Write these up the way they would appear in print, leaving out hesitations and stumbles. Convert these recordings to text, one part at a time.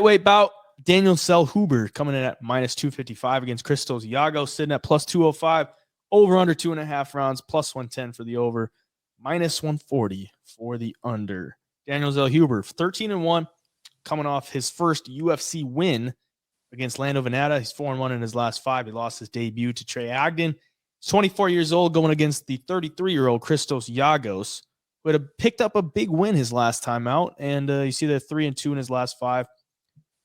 Wait, bout Daniel Zellhuber coming in at minus 255 against Christos. Giagos sitting at plus 205. Over under 2.5 rounds, plus 110 for the over, minus 140 for the under. Daniel Zellhuber, 13-1, coming off his first UFC win against Lando Venata. He's 4-1 in his last 5. He lost his debut to Trey Ogden. He's 24 years old, going against the 33-year-old Christos Giagos, who had picked up a big win his last time out. And you see they're 3-2 in his last 5.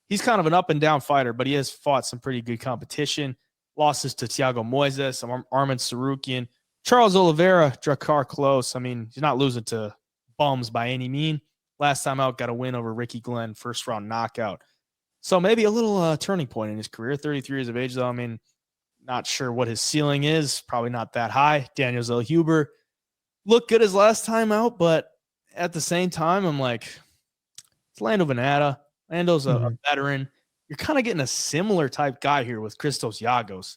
He's kind of an up-and-down fighter, but he has fought some pretty good competition. Losses to Thiago Moises, Armin Sarukian, Charles Oliveira, Drakkar Klose. I mean, he's not losing to bums by any mean. Last time out, got a win over Ricky Glenn, first-round knockout. So maybe a little turning point in his career. 33 years of age, though. I mean, not sure what his ceiling is. Probably not that high. Daniel Zellhuber looked good his last time out, but at the same time, I'm like, it's Lando Venata. Lando's a veteran. You're kind of getting a similar type guy here with Christos Giagos.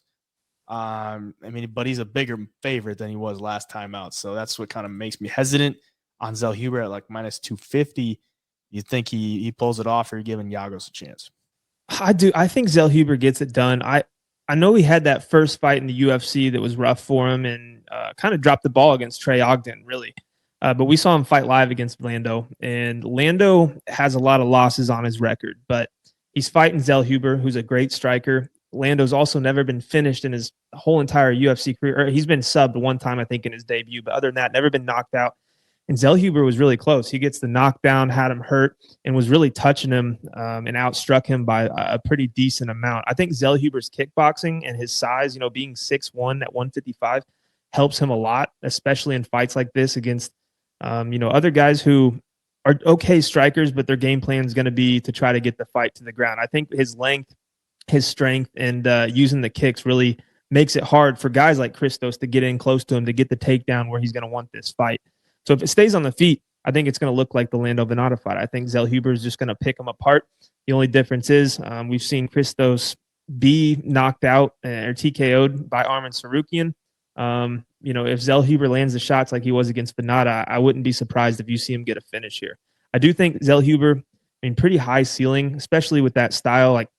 I mean, but he's a bigger favorite than he was last time out. So that's what kind of makes me hesitant on Zellhuber at like minus 250. You think he pulls it off, or you're giving Giagos a chance? I do. I think Zellhuber gets it done. I know he had that first fight in the UFC that was rough for him and kind of dropped the ball against Trey Ogden, really. But we saw him fight live against Lando, and Lando has a lot of losses on his record, but he's fighting Zellhuber, who's a great striker. Lando's also never been finished in his whole entire UFC career. He's been subbed one time, I think, in his debut, but other than that, never been knocked out. And Zellhuber was really close. He gets the knockdown, had him hurt, and was really touching him and outstruck him by a pretty decent amount. I think Zellhuber's kickboxing and his size, being 6'1" at 155, helps him a lot, especially in fights like this against, other guys who are okay strikers, but their game plan is going to be to try to get the fight to the ground. I think his length, his strength, and using the kicks really makes it hard for guys like Christos to get in close to him, to get the takedown where he's going to want this fight. So if it stays on the feet, I think it's going to look like the Lando Venata fight. I think Zellhuber is just going to pick him apart. The only difference is we've seen Christos be knocked out or TKO'd by Armin Sarukian. If Zellhuber lands the shots like he was against Venata, I wouldn't be surprised if you see him get a finish here. I do think Zellhuber, pretty high ceiling, especially with that style. Like,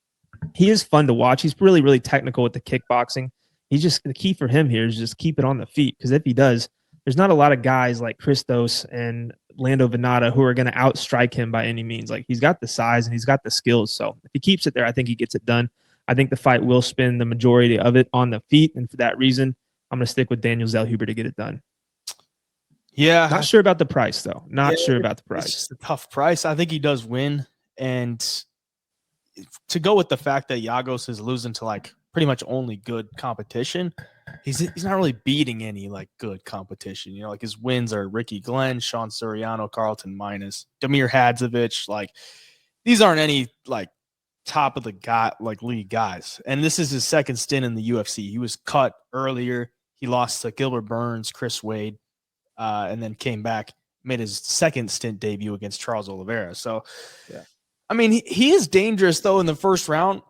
he is fun to watch. He's really, really technical with the kickboxing. He's just, the key for him here is just keep it on the feet, because if he does, there's not a lot of guys like Christos and Lando Venata who are going to outstrike him by any means. Like, he's got the size and he's got the skills. So if he keeps it there, I think he gets it done. I think the fight will spend the majority of it on the feet, and for that reason, I'm going to stick with Daniel Zellhuber to get it done. Yeah. Not sure about the price, though. Not sure about the price. It's just a tough price. I think he does win. And to go with the fact that Giagos is losing to like pretty much only good competition, he's not really beating any like good competition. Like his wins are Ricky Glenn, Sean Soriano, Carlton Minus, Damir Hadzovic. Like, these aren't any like top of the league guys. And this is his second stint in the UFC. He was cut earlier. He lost to Gilbert Burns, Chris Wade, and then came back, made his second stint debut against Charles Oliveira. So, yeah. I mean, he is dangerous, though, in the first round.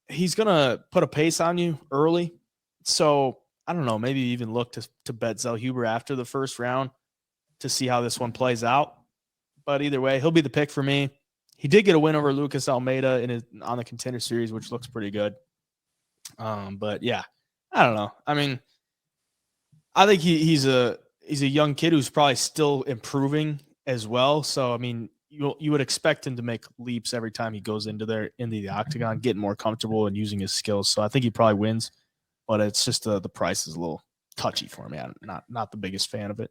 He's going to put a pace on you early. So, I don't know, maybe even look to bet Zellhuber after the first round to see how this one plays out. But either way, he'll be the pick for me. He did get a win over Lucas Almeida on the Contender Series, which looks pretty good. But, yeah, I don't know. I mean, I think he's a young kid who's probably still improving as well. So, I mean, you would expect him to make leaps every time he goes into the octagon, getting more comfortable and using his skills. So I think he probably wins, but it's just the price is a little touchy for me. I'm not the biggest fan of it.